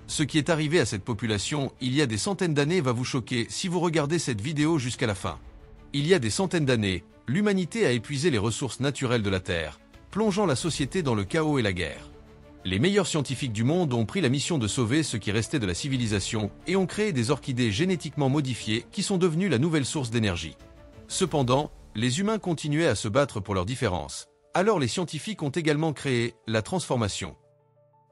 Ce qui est arrivé à cette population il y a des centaines d'années va vous choquer si vous regardez cette vidéo jusqu'à la fin. Il y a des centaines d'années, l'humanité a épuisé les ressources naturelles de la Terre, plongeant la société dans le chaos et la guerre. Les meilleurs scientifiques du monde ont pris la mission de sauver ce qui restait de la civilisation et ont créé des orchidées génétiquement modifiées qui sont devenues la nouvelle source d'énergie. Cependant, les humains continuaient à se battre pour leurs différences. Alors les scientifiques ont également créé la transformation.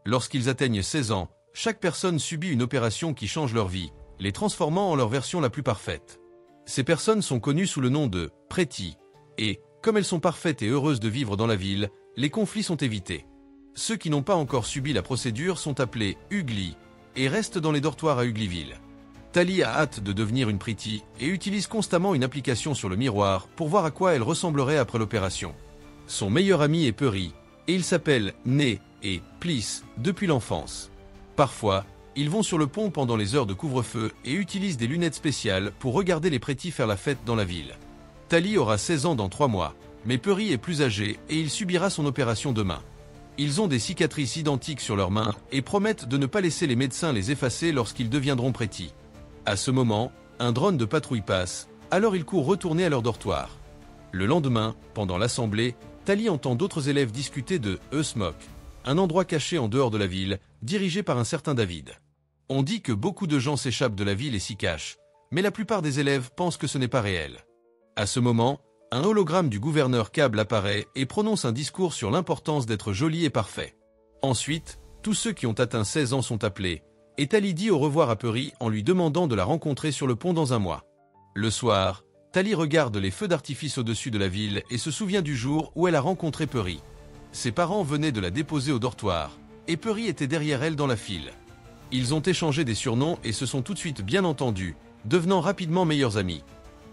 Lorsqu'ils atteignent 16 ans, chaque personne subit une opération qui change leur vie, les transformant en leur version la plus parfaite. Ces personnes sont connues sous le nom de Pretty, et, comme elles sont parfaites et heureuses de vivre dans la ville, les conflits sont évités. Ceux qui n'ont pas encore subi la procédure sont appelés Ugly, et restent dans les dortoirs à Uglyville. Tally a hâte de devenir une Pretty, et utilise constamment une application sur le miroir pour voir à quoi elle ressemblerait après l'opération. Son meilleur ami est Purry, et ils s'appellent Ney et Pliss depuis l'enfance. Parfois, ils vont sur le pont pendant les heures de couvre-feu et utilisent des lunettes spéciales pour regarder les Pretty faire la fête dans la ville. Tally aura 16 ans dans 3 mois, mais Purry est plus âgé et il subira son opération demain. Ils ont des cicatrices identiques sur leurs mains et promettent de ne pas laisser les médecins les effacer lorsqu'ils deviendront Pretty. À ce moment, un drone de patrouille passe, alors ils courent retourner à leur dortoir. Le lendemain, pendant l'assemblée, Tally entend d'autres élèves discuter de Smoke, un endroit caché en dehors de la ville, dirigé par un certain David. On dit que beaucoup de gens s'échappent de la ville et s'y cachent, mais la plupart des élèves pensent que ce n'est pas réel. À ce moment, un hologramme du gouverneur Cable apparaît et prononce un discours sur l'importance d'être joli et parfait. Ensuite, tous ceux qui ont atteint 16 ans sont appelés, et Tally dit au revoir à Purry en lui demandant de la rencontrer sur le pont dans un mois. Le soir, Tally regarde les feux d'artifice au-dessus de la ville et se souvient du jour où elle a rencontré Purry. Ses parents venaient de la déposer au dortoir, et Purry était derrière elle dans la file. Ils ont échangé des surnoms et se sont tout de suite bien entendus, devenant rapidement meilleurs amis.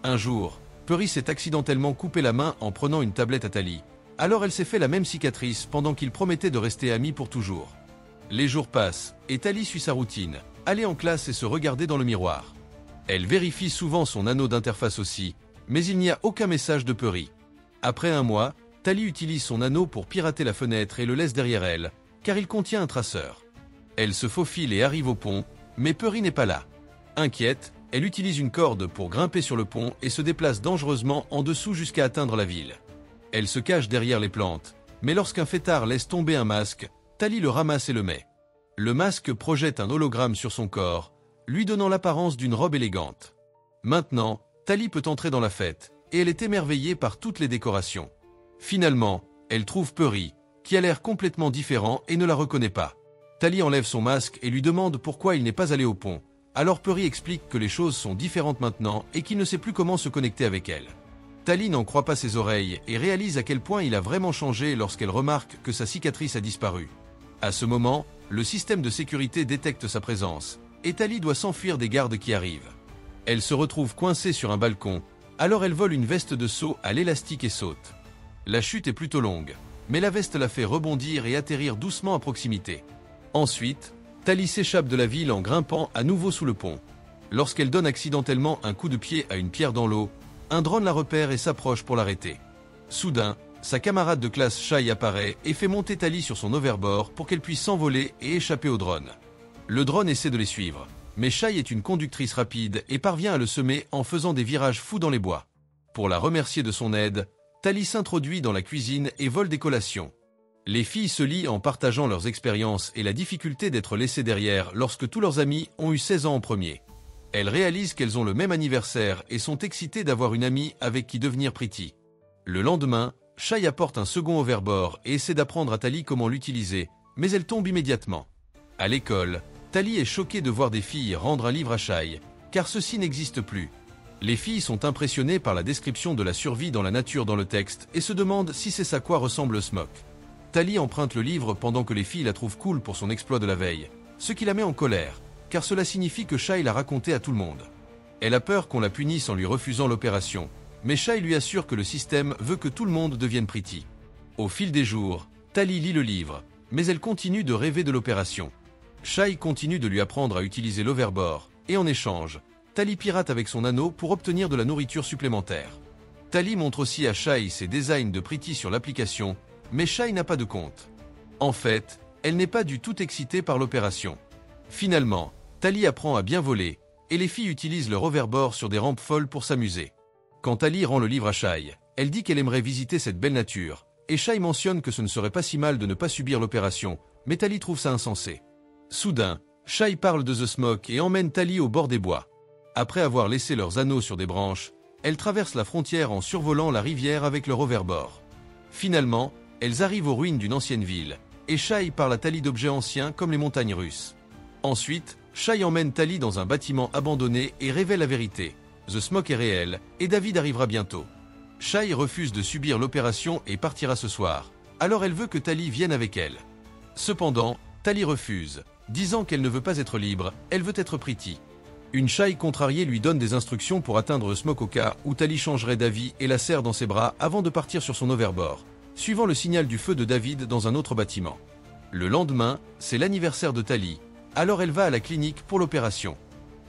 Un jour, Purry s'est accidentellement coupé la main en prenant une tablette à Tally. Alors elle s'est fait la même cicatrice pendant qu'ils promettaient de rester amis pour toujours. Les jours passent, et Tally suit sa routine, aller en classe et se regarder dans le miroir. Elle vérifie souvent son anneau d'interface aussi, mais il n'y a aucun message de Purry. Après un mois, Tally utilise son anneau pour pirater la fenêtre et le laisse derrière elle, car il contient un traceur. Elle se faufile et arrive au pont, mais Purry n'est pas là. Inquiète, elle utilise une corde pour grimper sur le pont et se déplace dangereusement en dessous jusqu'à atteindre la ville. Elle se cache derrière les plantes, mais lorsqu'un fêtard laisse tomber un masque, Tally le ramasse et le met. Le masque projette un hologramme sur son corps, lui donnant l'apparence d'une robe élégante. Maintenant, Tally peut entrer dans la fête, et elle est émerveillée par toutes les décorations. Finalement, elle trouve Purry, qui a l'air complètement différent et ne la reconnaît pas. Tally enlève son masque et lui demande pourquoi il n'est pas allé au pont. Alors Purry explique que les choses sont différentes maintenant et qu'il ne sait plus comment se connecter avec elle. Tally n'en croit pas ses oreilles et réalise à quel point il a vraiment changé lorsqu'elle remarque que sa cicatrice a disparu. À ce moment, le système de sécurité détecte sa présence, et Tally doit s'enfuir des gardes qui arrivent. Elle se retrouve coincée sur un balcon, alors elle vole une veste de saut à l'élastique et saute. La chute est plutôt longue, mais la veste la fait rebondir et atterrir doucement à proximité. Ensuite, Tally s'échappe de la ville en grimpant à nouveau sous le pont. Lorsqu'elle donne accidentellement un coup de pied à une pierre dans l'eau, un drone la repère et s'approche pour l'arrêter. Soudain, sa camarade de classe Shy apparaît et fait monter Tally sur son overboard pour qu'elle puisse s'envoler et échapper au drone. Le drone essaie de les suivre, mais Shy est une conductrice rapide et parvient à le semer en faisant des virages fous dans les bois. Pour la remercier de son aide, Tally s'introduit dans la cuisine et vole des collations. Les filles se lient en partageant leurs expériences et la difficulté d'être laissées derrière lorsque tous leurs amis ont eu 16 ans en premier. Elles réalisent qu'elles ont le même anniversaire et sont excitées d'avoir une amie avec qui devenir Pretty. Le lendemain, Shy apporte un second overboard et essaie d'apprendre à Tally comment l'utiliser, mais elle tombe immédiatement. À l'école, Tally est choquée de voir des filles rendre un livre à Shy, car ceci n'existe plus. Les filles sont impressionnées par la description de la survie dans la nature dans le texte et se demandent si c'est à quoi ressemble Smoke. Tally emprunte le livre pendant que les filles la trouvent cool pour son exploit de la veille, ce qui la met en colère, car cela signifie que Shy l'a raconté à tout le monde. Elle a peur qu'on la punisse en lui refusant l'opération, mais Shy lui assure que le système veut que tout le monde devienne Pretty. Au fil des jours, Tally lit le livre, mais elle continue de rêver de l'opération. Shy continue de lui apprendre à utiliser l'overboard, et en échange, Tally pirate avec son anneau pour obtenir de la nourriture supplémentaire. Tally montre aussi à Shy ses designs de Pretty sur l'application, mais Shy n'a pas de compte. En fait, elle n'est pas du tout excitée par l'opération. Finalement, Tali apprend à bien voler, et les filles utilisent le hoverboard sur des rampes folles pour s'amuser. Quand Tali rend le livre à Shai, elle dit qu'elle aimerait visiter cette belle nature, et Shai mentionne que ce ne serait pas si mal de ne pas subir l'opération, mais Tali trouve ça insensé. Soudain, Shai parle de The Smoke et emmène Tali au bord des bois. Après avoir laissé leurs anneaux sur des branches, elles traversent la frontière en survolant la rivière avec leur hoverboard. Finalement, elles arrivent aux ruines d'une ancienne ville, et Shai parle à Tali d'objets anciens comme les montagnes russes. Ensuite, Shai emmène Tali dans un bâtiment abandonné et révèle la vérité. The Smoke est réel, et David arrivera bientôt. Shai refuse de subir l'opération et partira ce soir, alors elle veut que Tali vienne avec elle. Cependant, Tali refuse, disant qu'elle ne veut pas être libre, elle veut être Pretty. Une Shai contrariée lui donne des instructions pour atteindre Smoke au cas où Tali changerait d'avis et la serre dans ses bras avant de partir sur son hoverboard, suivant le signal du feu de David dans un autre bâtiment. Le lendemain, c'est l'anniversaire de Tali, alors elle va à la clinique pour l'opération.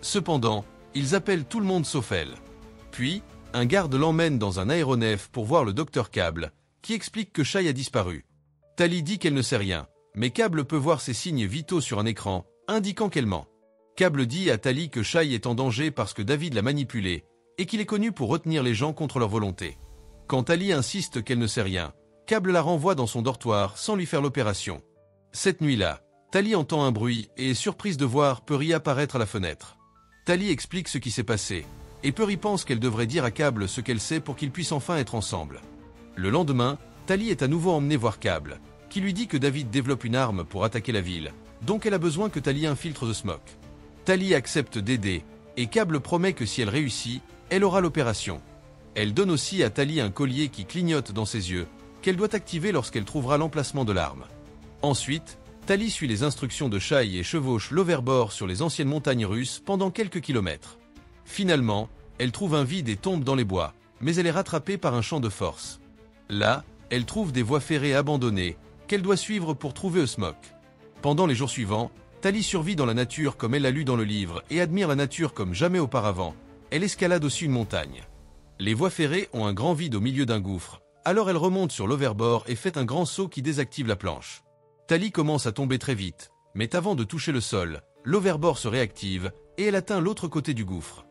Cependant, ils appellent tout le monde sauf elle. Puis, un garde l'emmène dans un aéronef pour voir le docteur Cable, qui explique que Shai a disparu. Tali dit qu'elle ne sait rien, mais Cable peut voir ses signes vitaux sur un écran, indiquant qu'elle ment. Cable dit à Tali que Shai est en danger parce que David l'a manipulé, et qu'il est connu pour retenir les gens contre leur volonté. Quand Tali insiste qu'elle ne sait rien, Cable la renvoie dans son dortoir sans lui faire l'opération. Cette nuit-là, Tali entend un bruit et est surprise de voir Puri apparaître à la fenêtre. Tali explique ce qui s'est passé, et Puri pense qu'elle devrait dire à Cable ce qu'elle sait pour qu'ils puissent enfin être ensemble. Le lendemain, Tali est à nouveau emmenée voir Cable, qui lui dit que David développe une arme pour attaquer la ville, donc elle a besoin que Tali infiltre The Smoke. Tali accepte d'aider, et Cable promet que si elle réussit, elle aura l'opération. Elle donne aussi à Tali un collier qui clignote dans ses yeux, qu'elle doit activer lorsqu'elle trouvera l'emplacement de l'arme. Ensuite, Tali suit les instructions de Shai et chevauche l'hoverboard sur les anciennes montagnes russes pendant quelques kilomètres. Finalement, elle trouve un vide et tombe dans les bois, mais elle est rattrapée par un champ de force. Là, elle trouve des voies ferrées abandonnées, qu'elle doit suivre pour trouver Smoke. Pendant les jours suivants, Tali survit dans la nature comme elle l'a lu dans le livre et admire la nature comme jamais auparavant. Elle escalade aussi une montagne. Les voies ferrées ont un grand vide au milieu d'un gouffre, alors elle remonte sur l'hoverboard et fait un grand saut qui désactive la planche. Tali commence à tomber très vite, mais avant de toucher le sol, l'hoverboard se réactive et elle atteint l'autre côté du gouffre.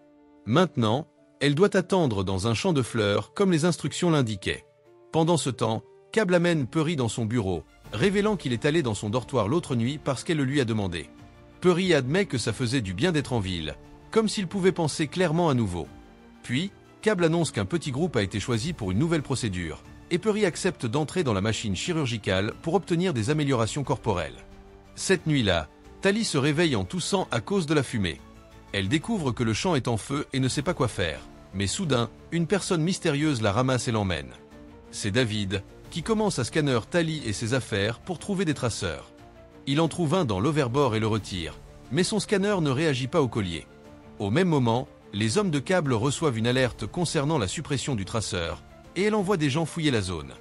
Maintenant, elle doit attendre dans un champ de fleurs comme les instructions l'indiquaient. Pendant ce temps, Cable amène Puri dans son bureau, révélant qu'il est allé dans son dortoir l'autre nuit parce qu'elle le lui a demandé. Puri admet que ça faisait du bien d'être en ville, comme s'il pouvait penser clairement à nouveau. Puis, Cable annonce qu'un petit groupe a été choisi pour une nouvelle procédure, et Puri accepte d'entrer dans la machine chirurgicale pour obtenir des améliorations corporelles. Cette nuit-là, Tali se réveille en toussant à cause de la fumée. Elle découvre que le champ est en feu et ne sait pas quoi faire, mais soudain, une personne mystérieuse la ramasse et l'emmène. C'est David, qui commence à scanner Tali et ses affaires pour trouver des traceurs. Il en trouve un dans l'hoverboard et le retire, mais son scanner ne réagit pas au collier. Au même moment, les hommes de Cable reçoivent une alerte concernant la suppression du traceur, et elle envoie des gens fouiller la zone.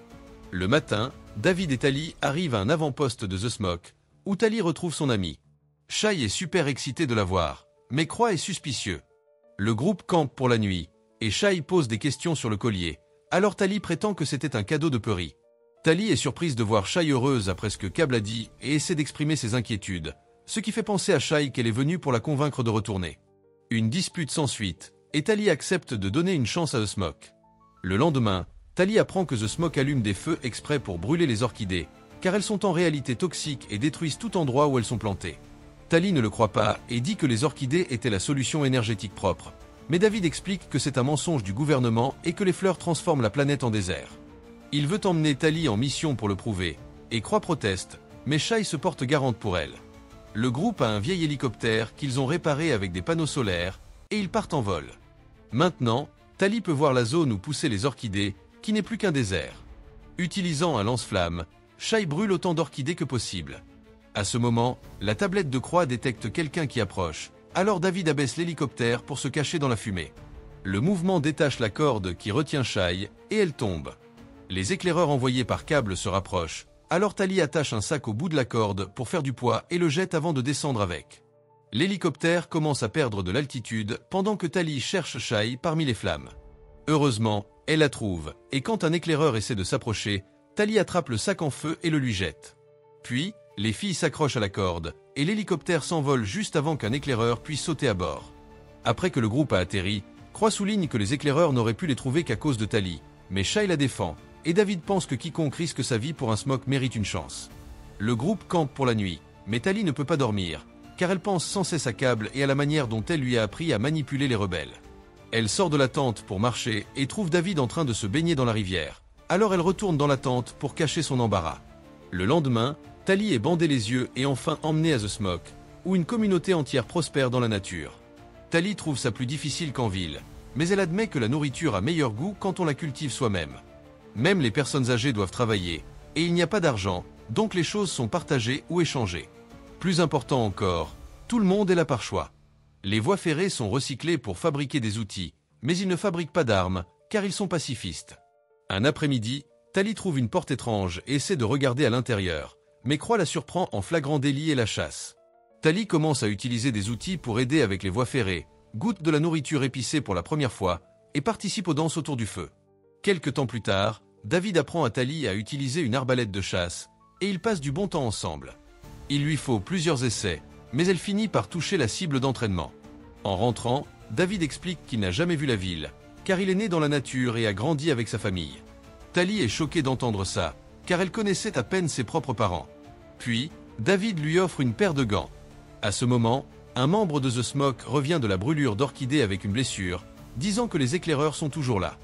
Le matin, David et Tali arrivent à un avant-poste de The Smoke, où Tali retrouve son ami. Shai est super excité de la voir, mais Croix est suspicieux. Le groupe campe pour la nuit, et Shai pose des questions sur le collier, alors Tali prétend que c'était un cadeau de Puri. Tali est surprise de voir Shai heureuse après ce que Cable a dit et essaie d'exprimer ses inquiétudes, ce qui fait penser à Shai qu'elle est venue pour la convaincre de retourner. Une dispute s'ensuit, et Tali accepte de donner une chance à The Smoke. Le lendemain, Tali apprend que The Smoke allume des feux exprès pour brûler les orchidées, car elles sont en réalité toxiques et détruisent tout endroit où elles sont plantées. Tali ne le croit pas et dit que les orchidées étaient la solution énergétique propre. Mais David explique que c'est un mensonge du gouvernement et que les fleurs transforment la planète en désert. Il veut emmener Tali en mission pour le prouver, et Croix proteste, mais Shai se porte garante pour elle. Le groupe a un vieil hélicoptère qu'ils ont réparé avec des panneaux solaires, et ils partent en vol. Maintenant, Tali peut voir la zone où poussaient les orchidées, qui n'est plus qu'un désert. Utilisant un lance-flamme, Shai brûle autant d'orchidées que possible. À ce moment, la tablette de Croix détecte quelqu'un qui approche, alors David abaisse l'hélicoptère pour se cacher dans la fumée. Le mouvement détache la corde qui retient Shai, et elle tombe. Les éclaireurs envoyés par Cable se rapprochent, alors Tali attache un sac au bout de la corde pour faire du poids et le jette avant de descendre avec. L'hélicoptère commence à perdre de l'altitude pendant que Tali cherche Shai parmi les flammes. Heureusement, elle la trouve, et quand un éclaireur essaie de s'approcher, Tali attrape le sac en feu et le lui jette. Puis, Les filles s'accrochent à la corde, et l'hélicoptère s'envole juste avant qu'un éclaireur puisse sauter à bord. Après que le groupe a atterri, Croix souligne que les éclaireurs n'auraient pu les trouver qu'à cause de Tali, mais Shai la défend, et David pense que quiconque risque sa vie pour un smoke mérite une chance. Le groupe campe pour la nuit, mais Tali ne peut pas dormir, car elle pense sans cesse à Cable et à la manière dont elle lui a appris à manipuler les rebelles. Elle sort de la tente pour marcher et trouve David en train de se baigner dans la rivière. Alors elle retourne dans la tente pour cacher son embarras. Le lendemain, Tali est bandée les yeux et enfin emmenée à The Smoke, où une communauté entière prospère dans la nature. Tali trouve ça plus difficile qu'en ville, mais elle admet que la nourriture a meilleur goût quand on la cultive soi-même. Même les personnes âgées doivent travailler, et il n'y a pas d'argent, donc les choses sont partagées ou échangées. Plus important encore, tout le monde est là par choix. Les voies ferrées sont recyclées pour fabriquer des outils, mais ils ne fabriquent pas d'armes, car ils sont pacifistes. Un après-midi, Tali trouve une porte étrange et essaie de regarder à l'intérieur, mais Croix la surprend en flagrant délit et la chasse. Tali commence à utiliser des outils pour aider avec les voies ferrées, goûte de la nourriture épicée pour la première fois, et participe aux danses autour du feu. Quelque temps plus tard, David apprend à Tali à utiliser une arbalète de chasse, et ils passent du bon temps ensemble. Il lui faut plusieurs essais, mais elle finit par toucher la cible d'entraînement. En rentrant, David explique qu'il n'a jamais vu la ville, car il est né dans la nature et a grandi avec sa famille. Tali est choquée d'entendre ça, car elle connaissait à peine ses propres parents. Puis, David lui offre une paire de gants. À ce moment, un membre de The Smoke revient de la brûlure d'Orchidée avec une blessure, disant que les éclaireurs sont toujours là.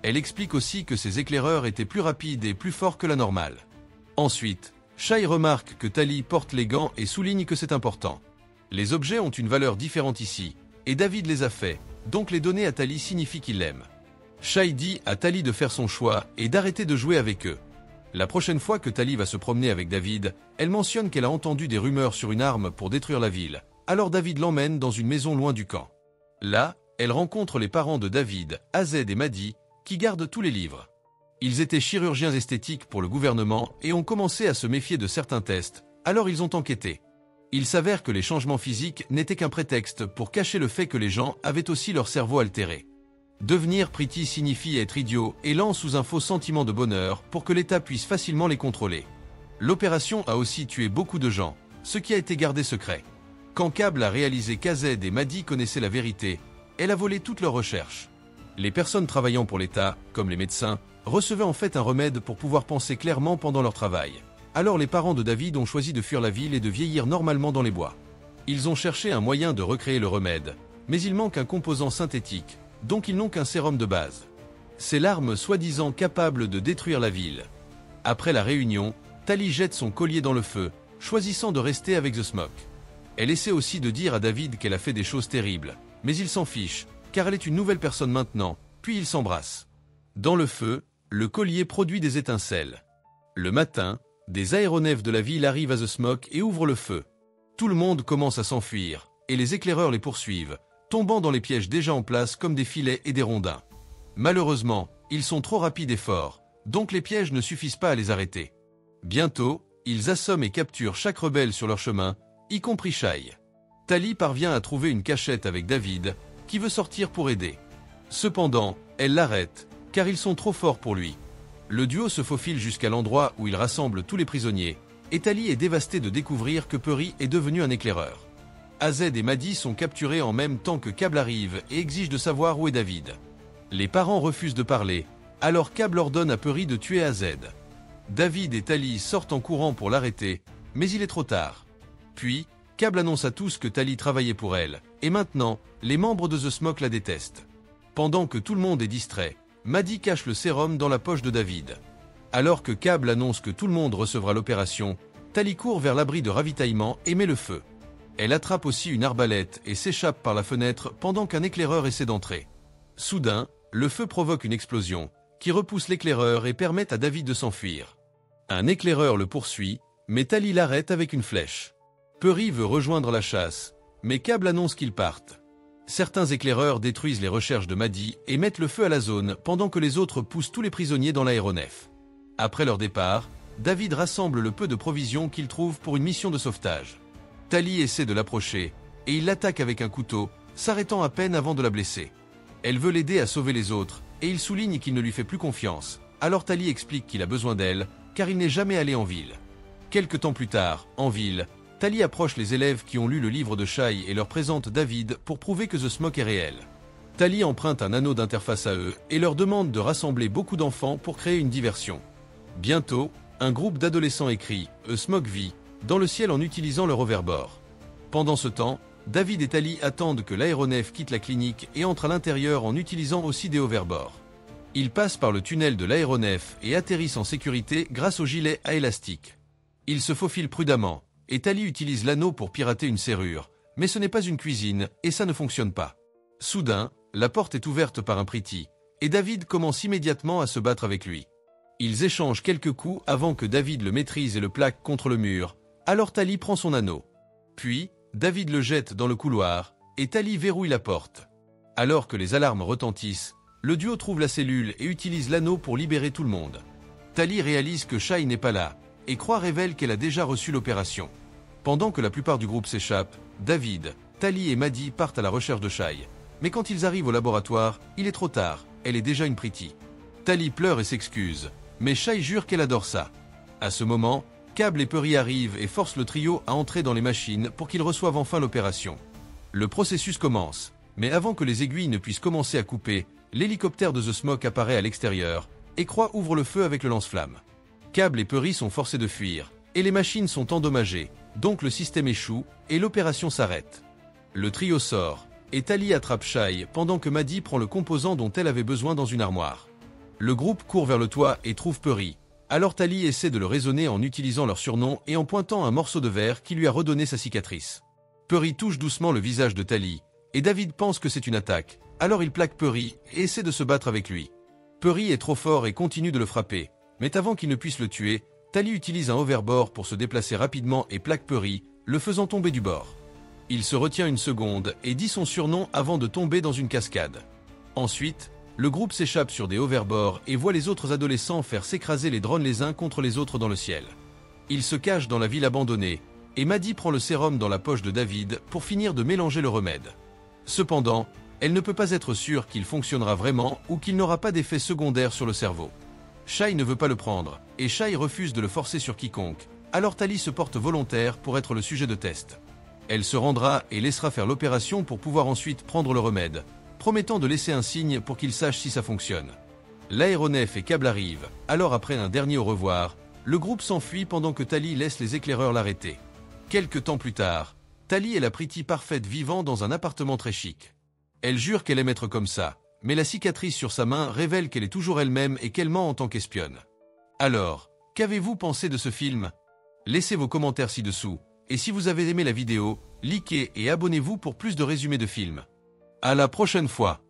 Elle explique aussi que ces éclaireurs étaient plus rapides et plus forts que la normale. Ensuite, Shai remarque que Tali porte les gants et souligne que c'est important. Les objets ont une valeur différente ici, et David les a faits, donc les donner à Tali signifie qu'il l'aime. Shai dit à Tali de faire son choix et d'arrêter de jouer avec eux. La prochaine fois que Tali va se promener avec David, elle mentionne qu'elle a entendu des rumeurs sur une arme pour détruire la ville, alors David l'emmène dans une maison loin du camp. Là, elle rencontre les parents de David, Azed et Maddy, qui gardent tous les livres. Ils étaient chirurgiens esthétiques pour le gouvernement et ont commencé à se méfier de certains tests, alors ils ont enquêté. Il s'avère que les changements physiques n'étaient qu'un prétexte pour cacher le fait que les gens avaient aussi leur cerveau altéré. Devenir pretty signifie être idiot et lent sous un faux sentiment de bonheur pour que l'État puisse facilement les contrôler. L'opération a aussi tué beaucoup de gens, ce qui a été gardé secret. Quand Cable a réalisé qu'Azed et Maddy connaissaient la vérité, elle a volé toutes leurs recherches. Les personnes travaillant pour l'État, comme les médecins, recevaient en fait un remède pour pouvoir penser clairement pendant leur travail. Alors les parents de David ont choisi de fuir la ville et de vieillir normalement dans les bois. Ils ont cherché un moyen de recréer le remède, mais il manque un composant synthétique, donc ils n'ont qu'un sérum de base. C'est l'arme soi-disant capable de détruire la ville. Après la réunion, Tali jette son collier dans le feu, choisissant de rester avec The Smoke. Elle essaie aussi de dire à David qu'elle a fait des choses terribles, mais il s'en fiche, car elle est une nouvelle personne maintenant, puis ils s'embrassent. Dans le feu, le collier produit des étincelles. Le matin, des aéronefs de la ville arrivent à The Smoke et ouvrent le feu. Tout le monde commence à s'enfuir, et les éclaireurs les poursuivent, tombant dans les pièges déjà en place comme des filets et des rondins. Malheureusement, ils sont trop rapides et forts, donc les pièges ne suffisent pas à les arrêter. Bientôt, ils assomment et capturent chaque rebelle sur leur chemin, y compris Shai. Tali parvient à trouver une cachette avec David, qui veut sortir pour aider. Cependant, elle l'arrête, car ils sont trop forts pour lui. Le duo se faufile jusqu'à l'endroit où ils rassemblent tous les prisonniers, et Tali est dévastée de découvrir que Puri est devenu un éclaireur. Azed et Maddy sont capturés en même temps que Cable arrive et exigent de savoir où est David. Les parents refusent de parler, alors Cable ordonne à Puri de tuer Azed. David et Tali sortent en courant pour l'arrêter, mais il est trop tard. Puis, Cable annonce à tous que Tali travaillait pour elle, et maintenant, les membres de The Smoke la détestent. Pendant que tout le monde est distrait, Maddy cache le sérum dans la poche de David. Alors que Cable annonce que tout le monde recevra l'opération, Tali court vers l'abri de ravitaillement et met le feu. Elle attrape aussi une arbalète et s'échappe par la fenêtre pendant qu'un éclaireur essaie d'entrer. Soudain, le feu provoque une explosion, qui repousse l'éclaireur et permet à David de s'enfuir. Un éclaireur le poursuit, mais Tali l'arrête avec une flèche. Puri veut rejoindre la chasse, mais Cable annonce qu'ils partent. Certains éclaireurs détruisent les recherches de Maddy et mettent le feu à la zone pendant que les autres poussent tous les prisonniers dans l'aéronef. Après leur départ, David rassemble le peu de provisions qu'il trouve pour une mission de sauvetage. Tali essaie de l'approcher, et il l'attaque avec un couteau, s'arrêtant à peine avant de la blesser. Elle veut l'aider à sauver les autres, et il souligne qu'il ne lui fait plus confiance. Alors Tali explique qu'il a besoin d'elle, car il n'est jamais allé en ville. Quelque temps plus tard, en ville, Tali approche les élèves qui ont lu le livre de Shai et leur présente David pour prouver que The Smoke est réel. Tali emprunte un anneau d'interface à eux et leur demande de rassembler beaucoup d'enfants pour créer une diversion. Bientôt, un groupe d'adolescents écrit « A Smoke V » dans le ciel en utilisant leur hoverboard. Pendant ce temps, David et Tali attendent que l'aéronef quitte la clinique et entre à l'intérieur en utilisant aussi des hoverboards. Ils passent par le tunnel de l'aéronef et atterrissent en sécurité grâce au gilet à élastique. Ils se faufilent prudemment, et Tali utilise l'anneau pour pirater une serrure, mais ce n'est pas une cuisine et ça ne fonctionne pas. Soudain, la porte est ouverte par un pretty, et David commence immédiatement à se battre avec lui. Ils échangent quelques coups avant que David le maîtrise et le plaque contre le mur, alors Tali prend son anneau. Puis, David le jette dans le couloir, et Tali verrouille la porte. Alors que les alarmes retentissent, le duo trouve la cellule et utilise l'anneau pour libérer tout le monde. Tali réalise que Shai n'est pas là, et Croix révèle qu'elle a déjà reçu l'opération. Pendant que la plupart du groupe s'échappe, David, Tali et Maddie partent à la recherche de Shai. Mais quand ils arrivent au laboratoire, il est trop tard, elle est déjà une pretty. Tali pleure et s'excuse, mais Shai jure qu'elle adore ça. À ce moment, Cable et Purry arrivent et forcent le trio à entrer dans les machines pour qu'ils reçoivent enfin l'opération. Le processus commence, mais avant que les aiguilles ne puissent commencer à couper, l'hélicoptère de The Smoke apparaît à l'extérieur, et Croix ouvre le feu avec le lance-flamme. Cable et Purry sont forcés de fuir, et les machines sont endommagées, donc le système échoue, et l'opération s'arrête. Le trio sort, et Tali attrape Shai pendant que Maddie prend le composant dont elle avait besoin dans une armoire. Le groupe court vers le toit et trouve Purry. Alors Tali essaie de le raisonner en utilisant leur surnom et en pointant un morceau de verre qui lui a redonné sa cicatrice. Purry touche doucement le visage de Tali, et David pense que c'est une attaque, alors il plaque Purry et essaie de se battre avec lui. Purry est trop fort et continue de le frapper, mais avant qu'il ne puisse le tuer, Tali utilise un hoverboard pour se déplacer rapidement et plaque Purry, le faisant tomber du bord. Il se retient une seconde et dit son surnom avant de tomber dans une cascade. Ensuite, le groupe s'échappe sur des hoverboards et voit les autres adolescents faire s'écraser les drones les uns contre les autres dans le ciel. Ils se cachent dans la ville abandonnée, et Maddie prend le sérum dans la poche de David pour finir de mélanger le remède. Cependant, elle ne peut pas être sûre qu'il fonctionnera vraiment ou qu'il n'aura pas d'effet secondaire sur le cerveau. Shai ne veut pas le prendre, et Shai refuse de le forcer sur quiconque, alors Tali se porte volontaire pour être le sujet de test. Elle se rendra et laissera faire l'opération pour pouvoir ensuite prendre le remède, promettant de laisser un signe pour qu'il sache si ça fonctionne. L'aéronef et Cable arrivent, alors après un dernier au revoir, le groupe s'enfuit pendant que Tali laisse les éclaireurs l'arrêter. Quelque temps plus tard, Tali est la pretty parfaite vivant dans un appartement très chic. Elle jure qu'elle aime être comme ça, mais la cicatrice sur sa main révèle qu'elle est toujours elle-même et qu'elle ment en tant qu'espionne. Alors, qu'avez-vous pensé de ce film? Laissez vos commentaires ci-dessous, et si vous avez aimé la vidéo, likez et abonnez-vous pour plus de résumés de films. À la prochaine fois.